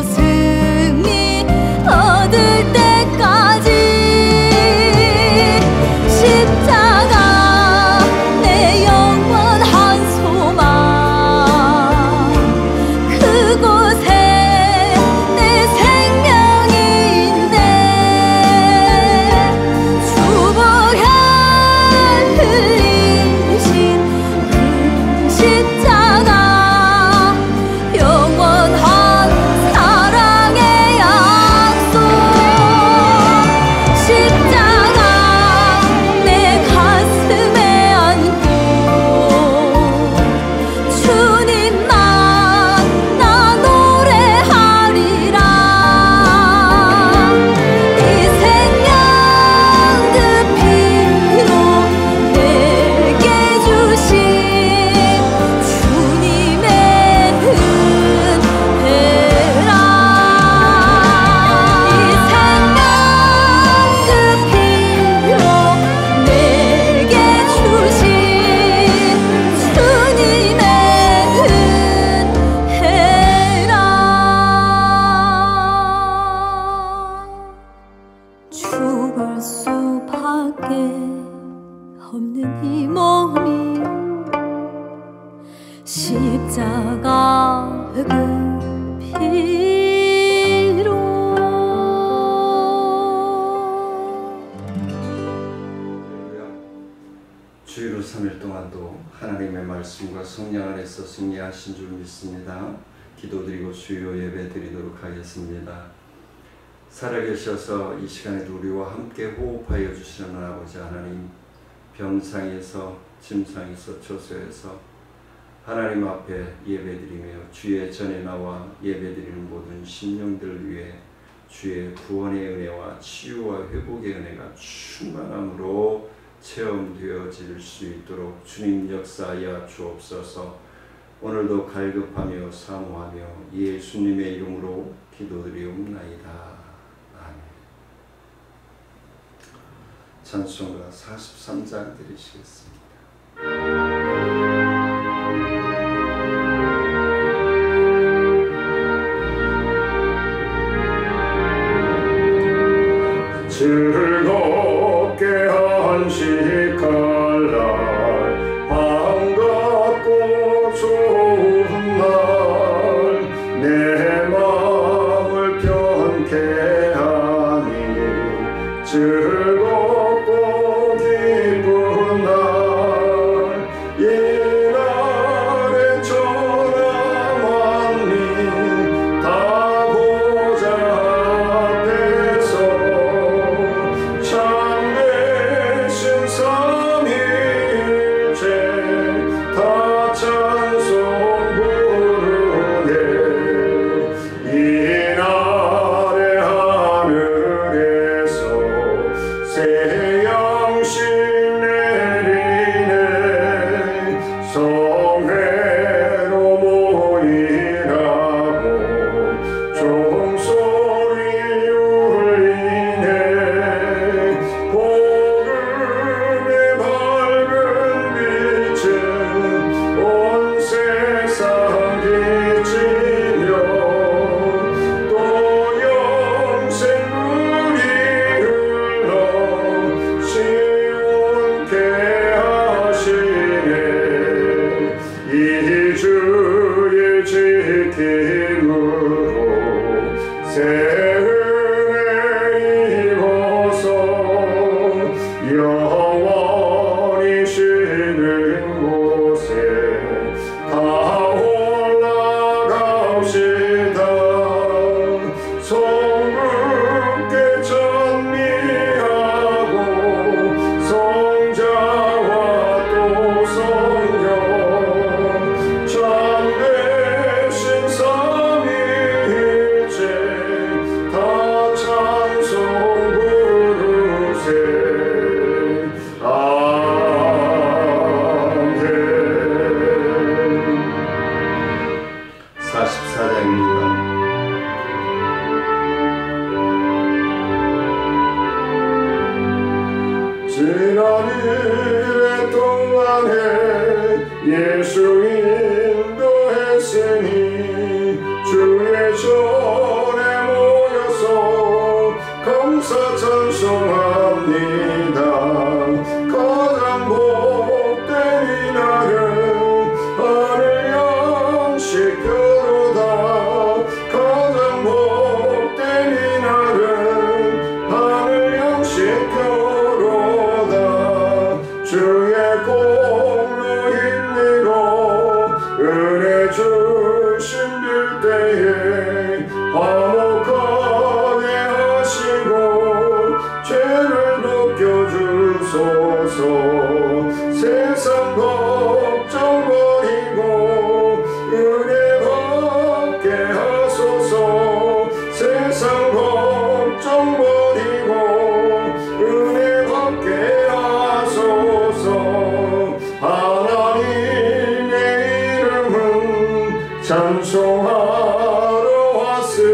승리 얻을 때까지 십자가 내 영원한 소망 그곳에 내 생명이 있네 주보혈 흘리신 그 십자가 영원한 사랑의 약속 십자가 내 가슴에 안고 주님만 나 노래하리라 이 생명 그 피로 내게 주신 주님의 은혜라 이 생명 그 피로 내게 주신 주님의 은혜라 죽을 수밖에 없는 이 몸이 십자가 그 피로 주일로 3일 동안도 하나님의 말씀과 성령 안에서 승리하신 줄 믿습니다. 기도드리고 주요 예배 드리도록 하겠습니다. 살아계셔서 이 시간에도 우리와 함께 호흡하여 주시는 아버지 하나님, 병상에서 침상에서 처소에서 하나님 앞에 예배드리며 주의 전에 나와 예배드리는 모든 심령들을 위해 주의 구원의 은혜와 치유와 회복의 은혜가 충만함으로 체험되어질 수 있도록 주님 역사하여 주옵소서. 오늘도 갈급하며 사모하며 예수님의 이름으로 기도드리옵나이다. 찬송가 43장 드리시겠습니다. 즐겁게 한식할 날 반갑고 좋은 날 내 마음을 편케 하니 즐겁고 기쁜 날 이날에 전하 만민 다 보좌 앞에서 참되신 사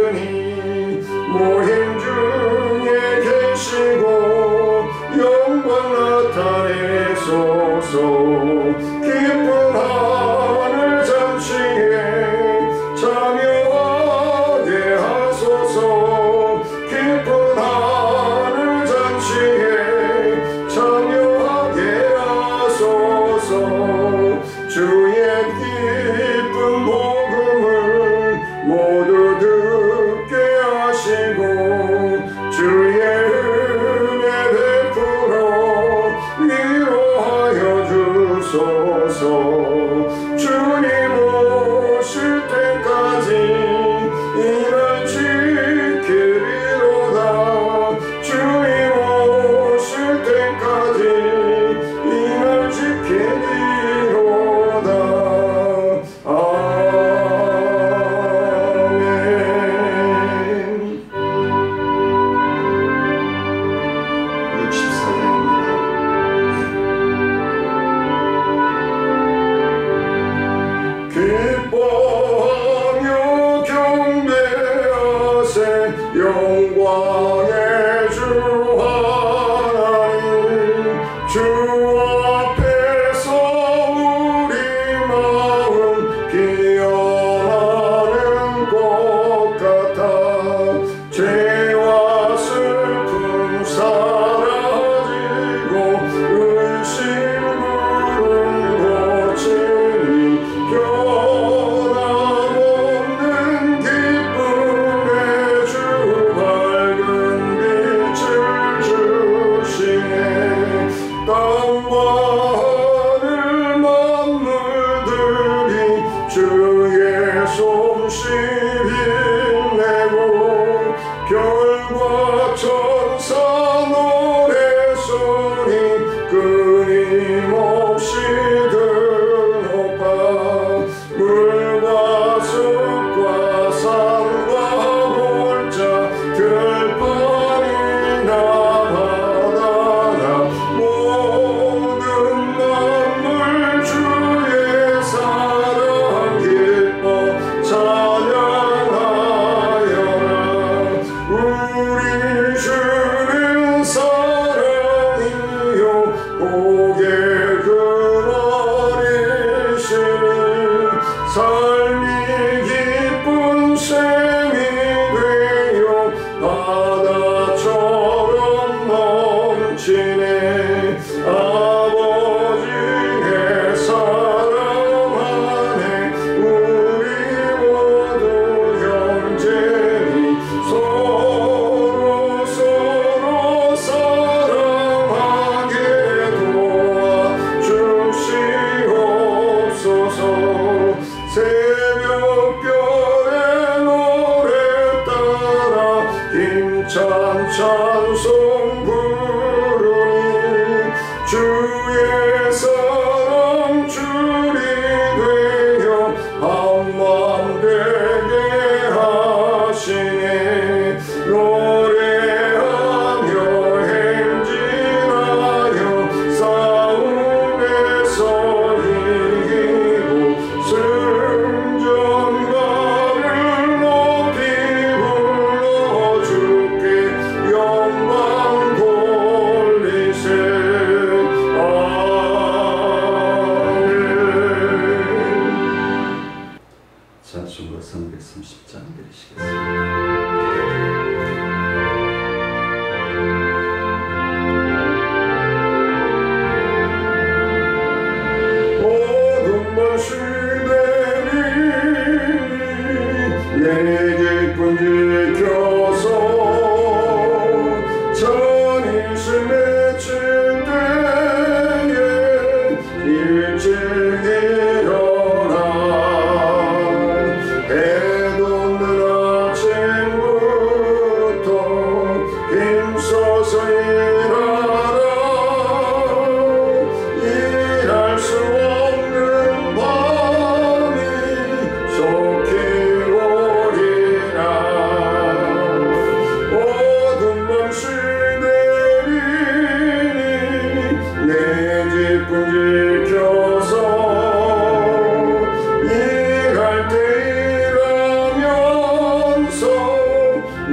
주님 모임 중에 계시고 영광 나타내소서. 기쁜 하늘 잔치에 참여하게 하소서. 기쁜 하늘 잔치에 참여하게 하소서. 주의 기쁜 복음을 모두 듣게 하시고 주의 은혜 베풀어 위로하여 주소서. 주님 오실 때까지 이날 지키리로다. 주님 오실 때까지 이날 지키리로다. 아멘. 64장입니다. 기뻐하며 경배하세 영광의 주 하나님. 주 앞에서 우리 마음 피어나는 것 같아. 죄와 슬픔 사라지고 의심 부른 고침이 변함없는 기쁨의 주 밝은 빛을 주시네. 땅과 하늘 만물들이 주의 솜씨 빛내고 별과 천사 노래소리 끊임없이 드높아. 물과 숲과 산과 골짜 들판이나 바다나 모든 만물 주의 사랑 기뻐 찬양하여라. 우리 주는 사랑이요 복의 근원이시니 삶이 기쁜 셈이 되어 바다처럼 넘치네. 아버지의 사랑 안에 우리 모두 형제니 서로 사랑하게 도와주시옵소서. 새벽별의 노래 따라 힘찬 찬송 부르니 주의 사랑 줄이 되어 한맘 되게 하시네. 노래하며 행진하여 싸움에서 이기고 승전가를 높이 불러 주께 영광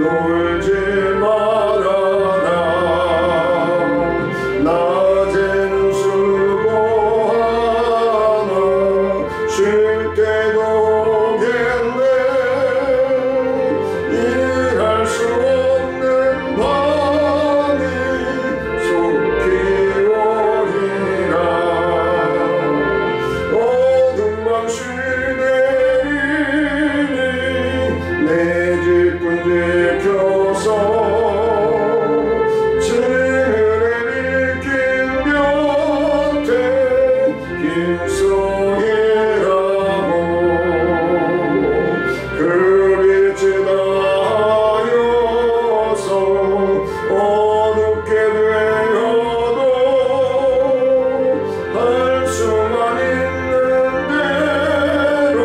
놀지 말아라. 낮에는 수고하나 쉴 때도 오겠네. 일할 수 없는 밤이 속히 오리라. 어둠 밤시 내리니 내 집꾼 지켜서 진을 일으킨 곁에 힘성이라고. 그 빛이 나여서 어둡게 되어도 할 수만 있는 대로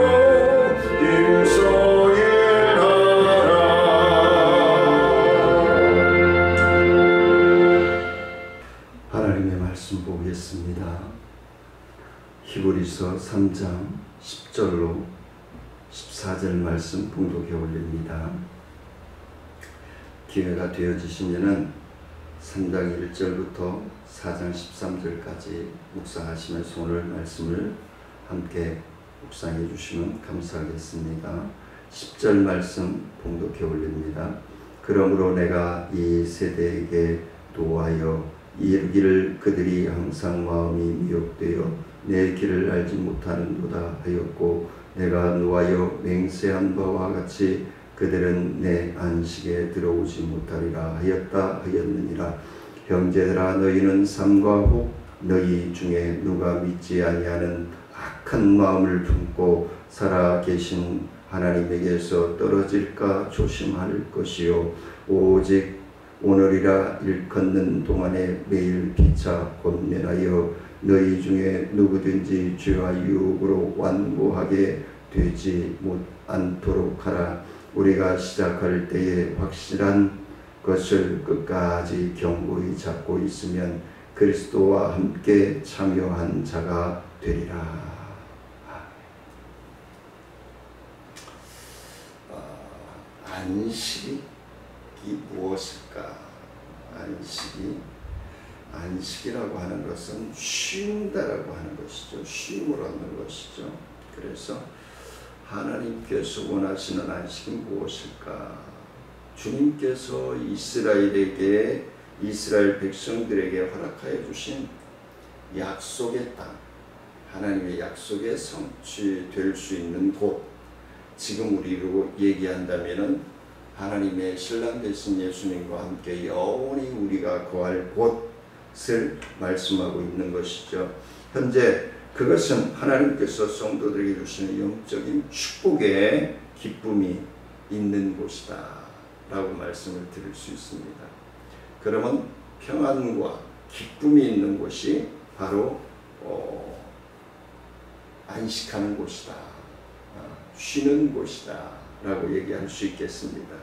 힘성이라라. 하나님의 말씀 보겠습니다. 히브리서 3장 10절로 14절 말씀 봉독해 올립니다. 기회가 되어지시면은 3장 1절부터 4장 13절까지 묵상하시면서 오늘 말씀을 함께 묵상해 주시면 감사하겠습니다. 10절 말씀 봉독해 올립니다. 그러므로 내가 이 세대에게 노하여 이르기를 그들이 항상 마음이 미혹되어 내 길을 알지 못하는도다 하였고, 내가 노하여 맹세한 바와 같이 그들은 내 안식에 들어오지 못하리라 하였느니라. 형제들아, 너희는 삼가 혹 너희 중에 누가 믿지 아니하는 악한 마음을 품고 살아 계신 하나님에게서 떨어질까 조심할 것이요, 오직 오늘이라 일컫는 동안에 매일 피차 권면하여 너희 중에 누구든지 죄와 유혹으로 완고하게 되지 않도록 하라. 우리가 시작할 때에 확실한 것을 끝까지 견고히 잡고 있으면 그리스도와 함께 참여한 자가 되리라. 안식이 무엇일까? 안식이라고 하는 것은 쉰다라고 하는 것이죠. 쉼을 얻는 것이죠. 그래서 하나님께서 원하시는 안식이 무엇일까? 주님께서 이스라엘 백성들에게 허락하여 주신 약속의 땅, 하나님의 약속에 성취될 수 있는 곳, 지금 우리로 얘기한다면은 하나님의 신랑 되신 예수님과 함께 영원히 우리가 거할 곳을 말씀하고 있는 것이죠. 현재 그것은 하나님께서 성도들에게 주시는 영적인 축복의 기쁨이 있는 곳이다 라고 말씀을 드릴 수 있습니다. 그러면 평안과 기쁨이 있는 곳이 바로 안식하는 곳이다, 쉬는 곳이다 라고 얘기할 수 있겠습니다.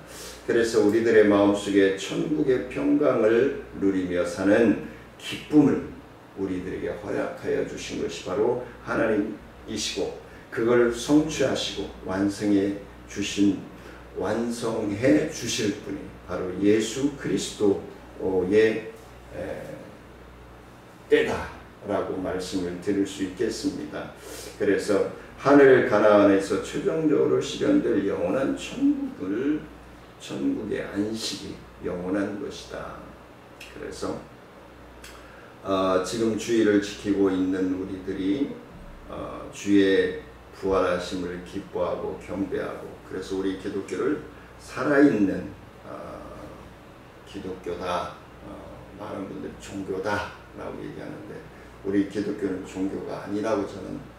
그래서 우리들의 마음속에 천국의 평강을 누리며 사는 기쁨을 우리들에게 허락하여 주신 것이 바로 하나님이시고, 그걸 성취하시고 완성해 주실 분이 바로 예수 그리스도의 때다라고 말씀을 드릴 수 있겠습니다. 그래서 하늘 가나안에서 최종적으로 실현될 영원한 천국의 안식이 영원한 것이다. 그래서 지금 주의를 지키고 있는 우리들이 주의 부활하심을 기뻐하고 경배하고, 그래서 우리 기독교를 살아있는 기독교다, 많은 분들이 종교다 라고 얘기하는데, 우리 기독교는 종교가 아니라고 저는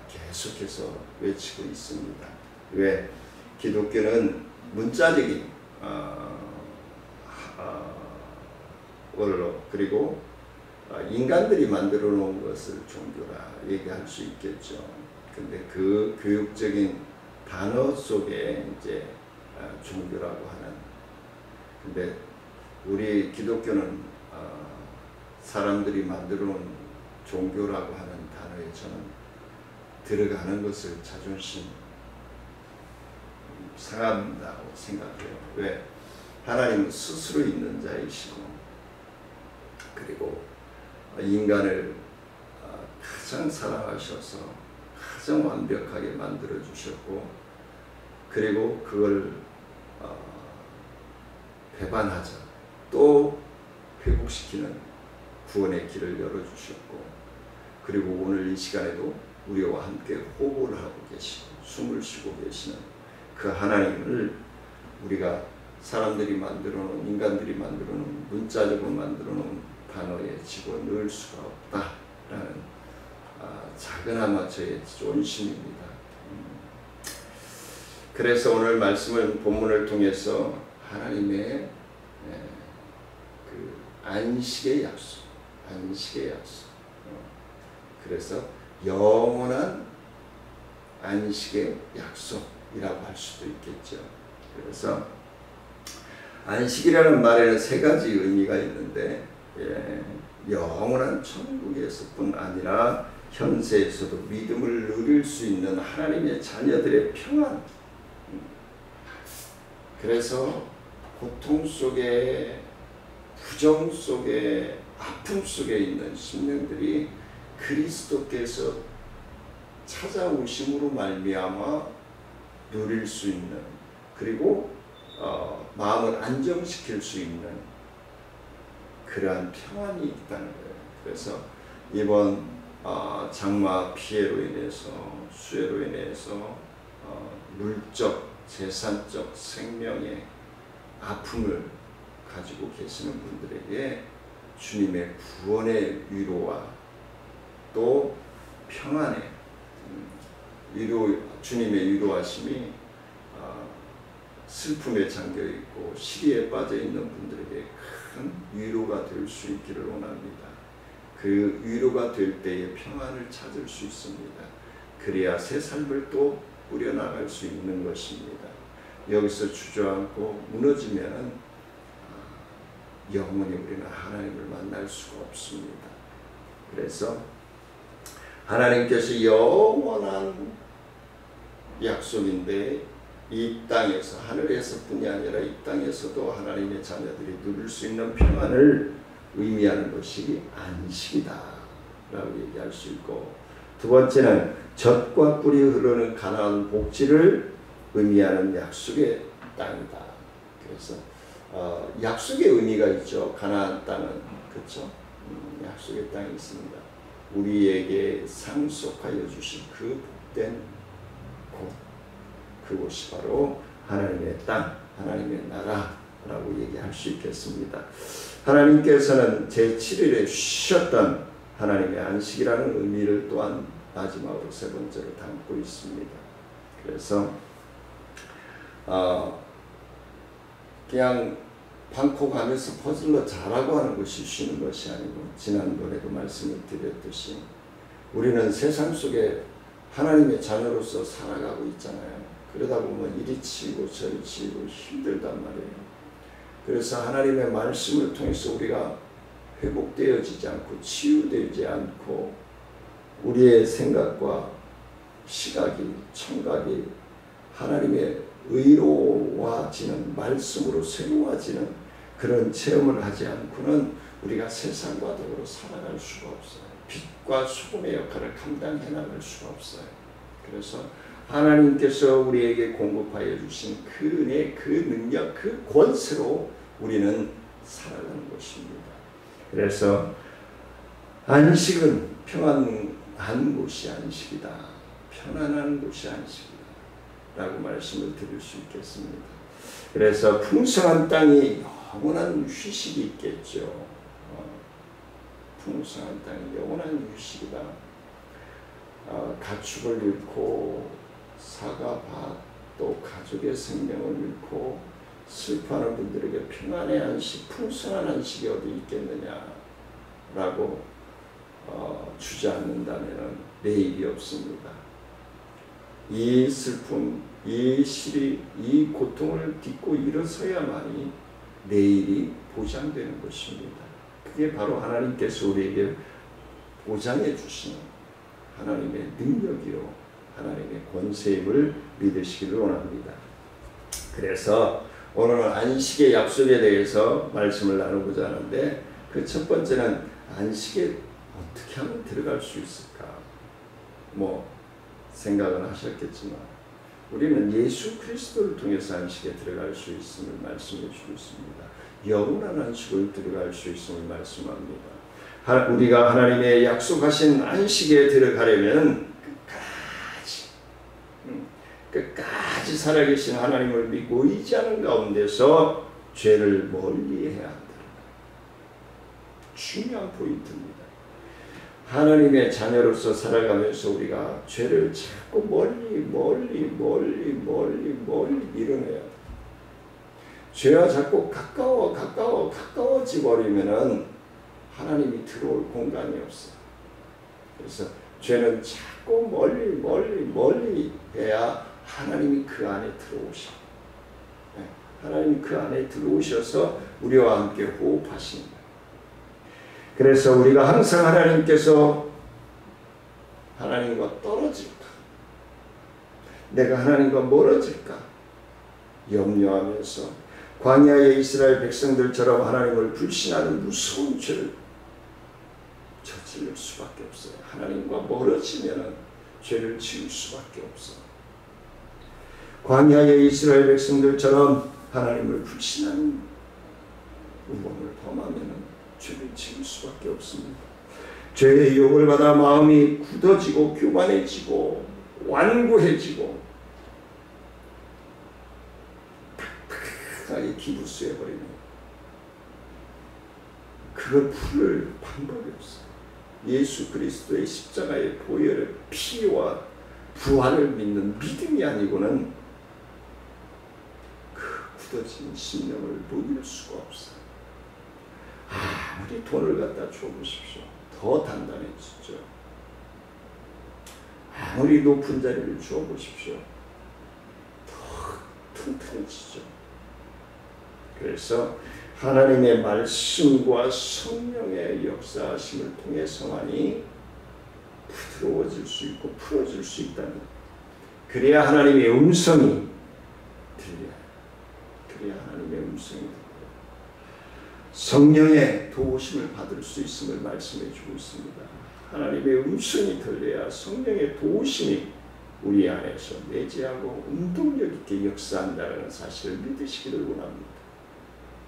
계속해서 외치고 있습니다. 왜? 기독교는 문자적인 원로, 그리고 인간들이 만들어 놓은 것을 종교라 얘기할 수 있겠죠. 근데 그 교육적인 단어 속에 이제 종교라고 하는, 근데 우리 기독교는 사람들이 만들어 놓은 종교라고 하는 단어에 저는 들어가는 것을 자존심 상한다고 생각해요. 왜? 하나님은 스스로 있는 자이시고, 그리고 인간을 가장 사랑하셔서 가장 완벽하게 만들어 주셨고, 그리고 그걸 배반하자 또 회복시키는 구원의 길을 열어주셨고, 그리고 오늘 이 시간에도 우리와 함께 호흡을 하고 계시고 숨을 쉬고 계시는 그 하나님을 우리가 사람들이 만들어 놓은, 인간들이 만들어 놓은, 문자적으로 만들어 놓은 단어에 집어넣을 수가 없다라는 작은아마 저의 존심입니다. 그래서 오늘 말씀을, 본문을 통해서 하나님의 그 안식의 약속, 안식의 약속. 그래서 영원한 안식의 약속이라고 할 수도 있겠죠. 그래서 안식이라는 말에는 세 가지 의미가 있는데, 영원한 천국에서뿐 아니라 현세에서도 믿음을 누릴 수 있는 하나님의 자녀들의 평안. 그래서 고통 속에, 부정 속에, 아픔 속에 있는 심령들이 그리스도께서 찾아오심으로 말미암아 누릴 수 있는, 그리고 마음을 안정시킬 수 있는 그러한 평안이 있다는 거예요. 그래서 이번 장마 피해로 인해서, 수해로 인해서 물적, 재산적, 생명의 아픔을 가지고 계시는 분들에게 주님의 구원의 위로와 또 평안의 위로, 주님의 위로하심이 슬픔에 잠겨있고 시리에 빠져있는 분들에게 큰 위로가 될 수 있기를 원합니다. 그 위로가 될 때에 평안을 찾을 수 있습니다. 그래야 새 삶을 또 꾸려나갈 수 있는 것입니다. 여기서 주저앉고 무너지면 영원히 우리는 하나님을 만날 수가 없습니다. 그래서 하나님께서 영원한 약속인데, 이 땅에서, 하늘에서뿐이 아니라 이 땅에서도 하나님의 자녀들이 누릴 수 있는 평안을 의미하는 것이 안식이다 라고 얘기할 수 있고, 두 번째는 젖과 꿀이 흐르는 가나안 복지를 의미하는 약속의 땅이다. 그래서 약속의 의미가 있죠. 가나안 땅은, 그렇죠? 약속의 땅이 있습니다. 우리에게 상속하여 주신 그 복된 곳, 그곳이 바로 하나님의 땅, 하나님의 나라라고 얘기할 수 있겠습니다. 하나님께서는 제7일에 쉬셨던 하나님의 안식이라는 의미를 또한 마지막으로 세 번째로 담고 있습니다. 그래서 그냥 방콕 가면서 퍼즐로 잘하고 하는 것이 쉬는 것이 아니고, 지난번에도 말씀을 드렸듯이 우리는 세상 속에 하나님의 자녀로서 살아가고 있잖아요. 그러다 보면 이리 치이고 저리 치이고 힘들단 말이에요. 그래서 하나님의 말씀을 통해서 우리가 회복되어지지 않고 치유되지 않고 우리의 생각과 시각이, 청각이 하나님의 의로워지는 말씀으로 새로워지는 그런 체험을 하지 않고는 우리가 세상과 더불어 살아갈 수가 없어요. 빛과 소금의 역할을 감당해 나갈 수가 없어요. 그래서 하나님께서 우리에게 공급하여 주신 그 은혜, 그 능력, 그 권세로 우리는 살아가는 것입니다. 그래서 안식은 평안한 곳이 안식이다, 편안한 곳이 안식이다 라고 말씀을 드릴 수 있겠습니다. 그래서 풍성한 땅이 영원한 휴식이 있겠죠. 풍성한 땅이 영원한 휴식이다. 가축을 잃고 사과, 밭, 또 가족의 생명을 잃고 슬퍼하는 분들에게 평안의 안식, 풍성한 안식이 어디 있겠느냐라고 주저앉는다면 내일이 없습니다. 이 슬픔, 이 시리, 이 고통을 딛고 일어서야만이 내일이 보장되는 것입니다. 그게 바로 하나님께서 우리에게 보장해 주시는 하나님의 능력이요, 하나님의 권세임을 믿으시기를 원합니다. 그래서 오늘은 안식의 약속에 대해서 말씀을 나누고자 하는데, 그 첫 번째는 안식에 어떻게 하면 들어갈 수 있을까? 생각은 하셨겠지만 우리는 예수 그리스도를 통해서 안식에 들어갈 수 있음을 말씀해 주고 있습니다. 영원한 안식을 들어갈 수 있음을 말씀합니다. 우리가 하나님의 약속하신 안식에 들어가려면 끝까지 살아계신 하나님을 믿고 의지하는 가운데서 죄를 멀리해야 한다. 중요한 포인트입니다. 하나님의 자녀로서 살아가면서 우리가 죄를 자꾸 멀리 밀어내야 돼. 죄와 자꾸 가까워지 버리면은 하나님이 들어올 공간이 없어. 그래서 죄는 자꾸 멀리 해야 하나님이 그 안에 들어오셔. 하나님이 그 안에 들어오셔서 우리와 함께 호흡하십니다. 그래서 우리가 항상 하나님께서 하나님과 떨어질까? 내가 하나님과 멀어질까? 염려하면서 광야의 이스라엘 백성들처럼 하나님을 불신하는 무서운 죄를 저지를 수밖에 없어요. 하나님과 멀어지면 죄를 지을 수밖에 없어. 광야의 이스라엘 백성들처럼 하나님을 불신하는 우범을 범하면 죄를 지을 수밖에 없습니다. 죄의 유혹을 받아 마음이 굳어지고 교만해지고 완고해지고 팍팍하게 기부수해버리는, 그걸 풀을 방법이 없어요. 예수 그리스도의 십자가의 보혈의 피와 부활을 믿는 믿음이 아니고는 그 굳어진 심령을 녹일 수가 없어요. 아무리 돈을 갖다 줘보십시오. 더 단단해지죠. 아무리 높은 자리를 주어보십시오. 더 튼튼해지죠. 그래서 하나님의 말씀과 성령의 역사하심을 통해서만이 부드러워질 수 있고 풀어질 수 있다는, 그래야 하나님의 음성이 들려요. 그래야 하나님의 음성이 들려요. 성령의 도우심을 받을 수 있음을 말씀해 주고 있습니다. 하나님의 음성이 들려야 성령의 도우심이 우리 안에서 내재하고 운동력 있게 역사한다는 사실을 믿으시기를 원합니다.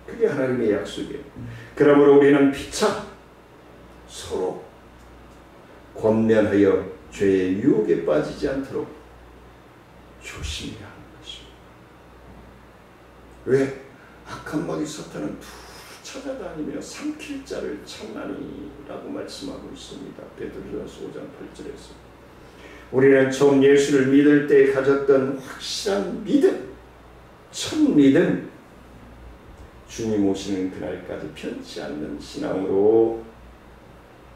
그게 하나님의 약속이에요. 그러므로 우리는 피차 서로 권면하여 죄의 유혹에 빠지지 않도록 조심해야 하는 것입니다. 왜? 악한 마귀 사탄은 찾아다니며 삼킬 자를 찾나니라고 말씀하고 있습니다. 베드로전서 5장 8절에서. 우리는 처음 예수를 믿을 때 가졌던 확실한 믿음, 첫 믿음, 주님 오시는 그날까지 편치 않는 신앙으로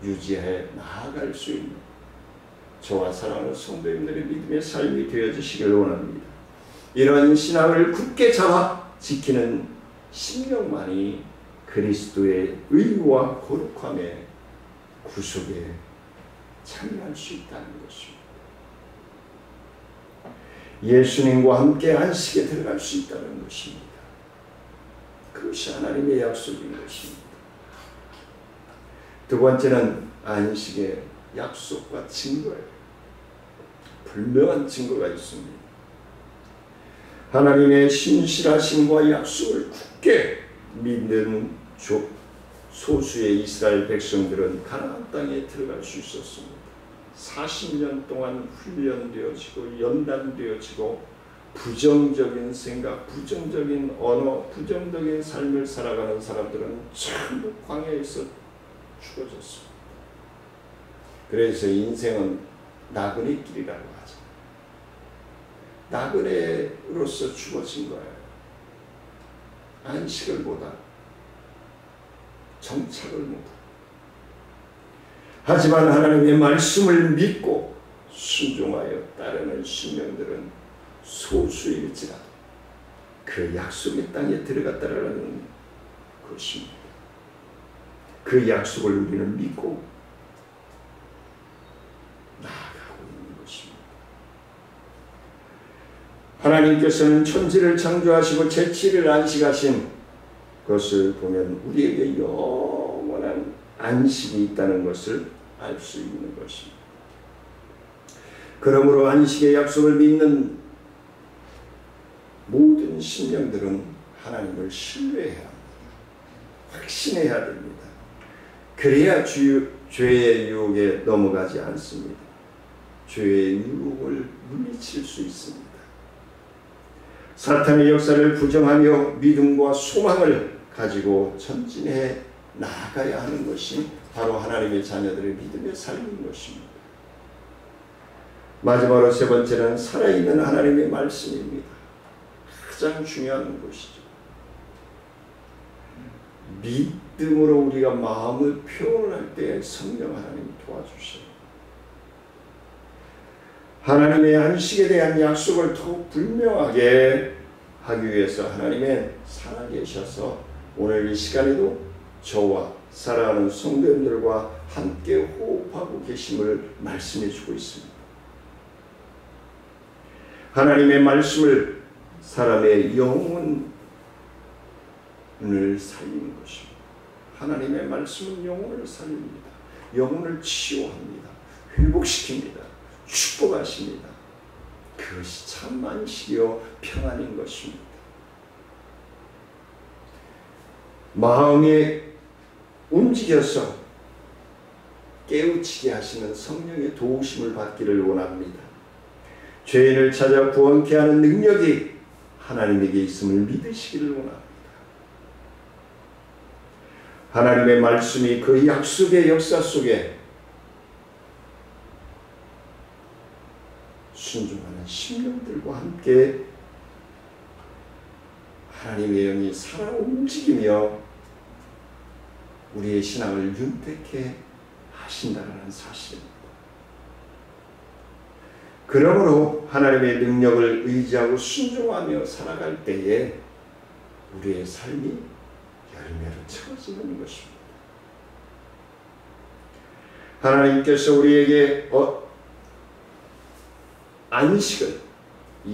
유지해 나아갈 수 있는 저와 사랑하는 성도님들의 믿음의 삶이 되어지시길 원합니다. 이런 신앙을 굳게 잡아 지키는 심령만이 그리스도의 의와 거룩함의 구속에 참여할 수 있다는 것입니다. 예수님과 함께 안식에 들어갈 수 있다는 것입니다. 그것이 하나님의 약속인 것입니다. 두 번째는 안식의 약속과 증거예요. 분명한 증거가 있습니다. 하나님의 신실하심과 약속을 굳게 믿는 소수의 이스라엘 백성들은 가나안 땅에 들어갈 수 있었습니다. 40년 동안 훈련되어지고 연단되어지고 부정적인 생각, 부정적인 언어, 부정적인 삶을 살아가는 사람들은 전부 광야에서 죽어졌습니다. 그래서 인생은 나그네 길이라고 하죠. 나그네로서 죽어진 거예요. 안식을 못하고 정착을 못하고. 하지만 하나님의 말씀을 믿고 순종하여 따르는 신령들은 소수일지라도 그 약속의 땅에 들어갔다라는 것입니다. 그 약속을 우리는 믿고 나아가고 있는 것입니다. 하나님께서는 천지를 창조하시고 제7일 안식하신 것을 보면 우리에게 영원한 안식이 있다는 것을 알 수 있는 것입니다. 그러므로 안식의 약속을 믿는 모든 심령들은 하나님을 신뢰해야 합니다. 확신해야 됩니다. 그래야 죄의 유혹에 넘어가지 않습니다. 죄의 유혹을 물리칠 수 있습니다. 사탄의 역사를 부정하며 믿음과 소망을 가지고 전진해 나아가야 하는 것이 바로 하나님의 자녀들의 믿음의 삶인 것입니다. 마지막으로 세 번째는 살아있는 하나님의 말씀입니다. 가장 중요한 것이죠. 믿음으로 우리가 마음을 표현할 때 성령 하나님 도와주셔요. 하나님의 안식에 대한 약속을 더욱 분명하게 하기 위해서 하나님의 살아계셔서 오늘 이 시간에도 저와 사랑하는 성도님들과 함께 호흡하고 계심을 말씀해 주고 있습니다. 하나님의 말씀을 사람의 영혼을 살리는 것입니다. 하나님의 말씀은 영혼을 살립니다. 영혼을 치유합니다. 회복시킵니다. 축복하십니다. 그것이 참 안식이요 평안인 것입니다. 마음에 움직여서 깨우치게 하시는 성령의 도우심을 받기를 원합니다. 죄인을 찾아 구원케 하는 능력이 하나님에게 있음을 믿으시기를 원합니다. 하나님의 말씀이 그 약속의 역사 속에 순종하는 심령들과 함께 하나님의 영이 살아 움직이며 우리의 신앙을 윤택해 하신다는 사실입니다. 그러므로 하나님의 능력을 의지하고 순종하며 살아갈 때에 우리의 삶이 열매로 채워지는 것입니다. 하나님께서 우리에게 안식을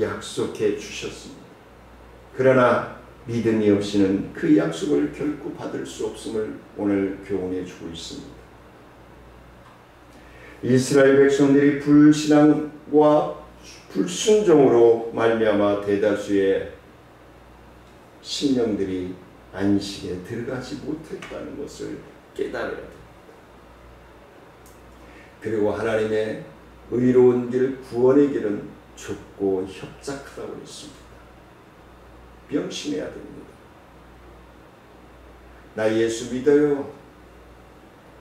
약속해 주셨습니다. 그러나 믿음이 없이는 그 약속을 결코 받을 수 없음을 오늘 교훈해 주고 있습니다. 이스라엘 백성들이 불신앙과 불순종으로 말미암아 대다수의 심령들이 안식에 들어가지 못했다는 것을 깨달아야 됩니다. 그리고 하나님의 의로운 길, 구원의 길은 좁고 협착하다고 했습니다. 명심해야 됩니다. 나 예수 믿어요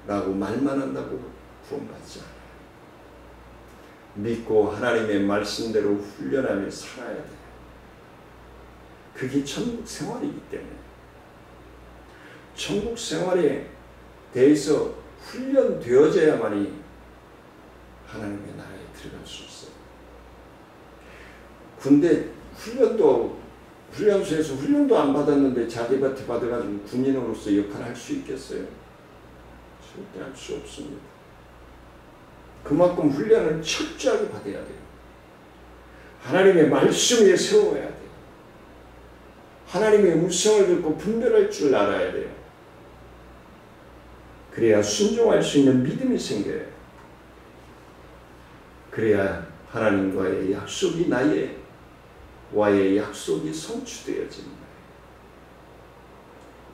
라고 말만 한다고 구원받지 않아요. 믿고 하나님의 말씀대로 훈련하며 살아야 돼요. 그게 천국 생활이기 때문에 천국 생활에 대해서 훈련되어져야만이 하나님의 나라에 들어갈 수 있어요. 군대 훈련소에서 훈련도 안 받았는데 자대바티 받아가지고 군인으로서 역할을 할 수 있겠어요? 절대 할 수 없습니다. 그만큼 훈련을 철저하게 받아야 돼요. 하나님의 말씀 위에 세워야 돼요. 하나님의 음성을 듣고 분별할 줄 알아야 돼요. 그래야 순종할 수 있는 믿음이 생겨요. 그래야 하나님과의 약속이 와의 약속이 성취되어집니다.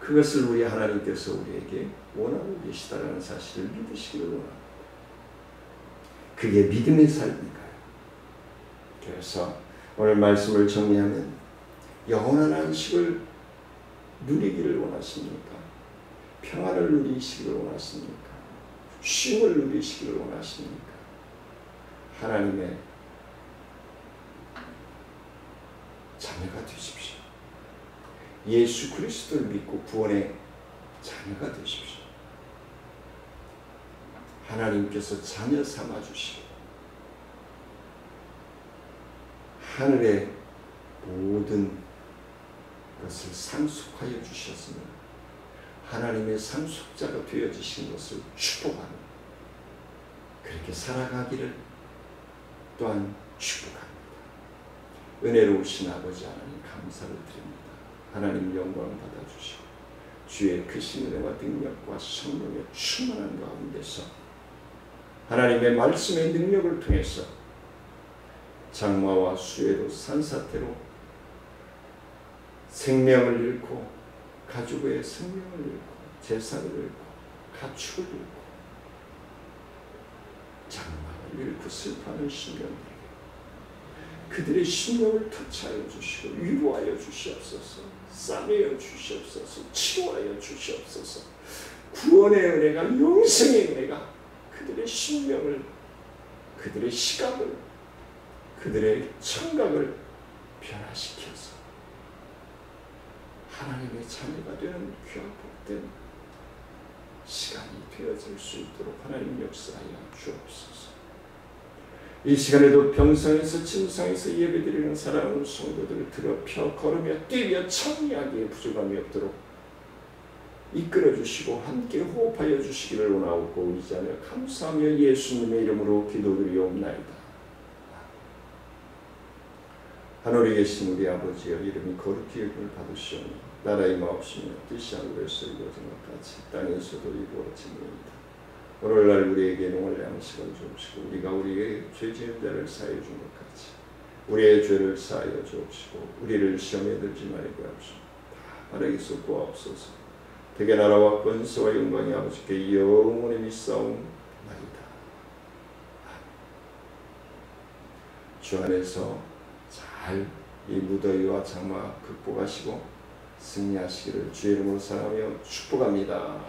그것을 우리 하나님께서 우리에게 원하고 계시다는 사실을 믿으시기를 원합니다. 그게 믿음의 삶인가요? 그래서 오늘 말씀을 정리하면 영원한 안식을 누리기를 원하십니까? 평안을 누리시기를 원하십니까? 쉼을 누리시기를 원하십니까? 하나님의 자녀가 되십시오. 예수 그리스도를 믿고 구원의 자녀가 되십시오. 하나님께서 자녀 삼아주시고 하늘의 모든 것을 상속하여 주셨으며 하나님의 상속자가 되어지신 것을 축복합니다. 그렇게 살아가기를 또한 축복합니다. 은혜로우신 아버지 하나님 감사를 드립니다. 하나님 영광 받아주시고 주의 크신 은혜와 능력과 성령의 충만한 가운데서 하나님의 말씀의 능력을 통해서 장마와 수해로 산사태로 생명을 잃고 가족의 생명을 잃고 재산을 잃고 가축을 잃고 장마를 잃고 슬퍼하는 신령들에게 그들의 심령을 터치하여 주시고 위로하여 주시옵소서. 싸매어 주시옵소서. 치유하여 주시옵소서. 구원의 은혜가 영생의 은혜가 그들의 심령을 그들의 시각을 그들의 청각을 변화시켜서 하나님의 자녀가 되는 귀한 복된 시간이 되어질 수 있도록 하나님 역사하여 주옵소서. 이 시간에도 병상에서 침상에서 예배드리는 사랑하는 성도들을 더럽혀 걸으며 뛰며 청리하기에 부족함이 없도록 이끌어주시고 함께 호흡하여 주시기를 원하옵고 의지하며 감사하며 예수님의 이름으로 기도드리옵나이다. 하늘에 계신 우리 아버지여 이름이 거룩히 여김을 받으시오니 나라의 마옵시며 뜻이 하늘에서 이루어진 것 같이 땅에서도 이루어지니이다. 오늘날 우리에게 농을 양식을 주옵시고 우리가 우리의 죄 지은 자를 사하여 준 것 같이 우리의 죄를 사하여 주옵시고 우리를 시험에 들지 말게 하옵시고 다 바라기서 구하옵소서. 대개 나라와 권세와 영광이 아버지께 영원히 믿사옵나이다. 주 안에서 잘 이 무더위와 장마 극복하시고 승리하시기를 주의 이름으로 사랑하며 축복합니다.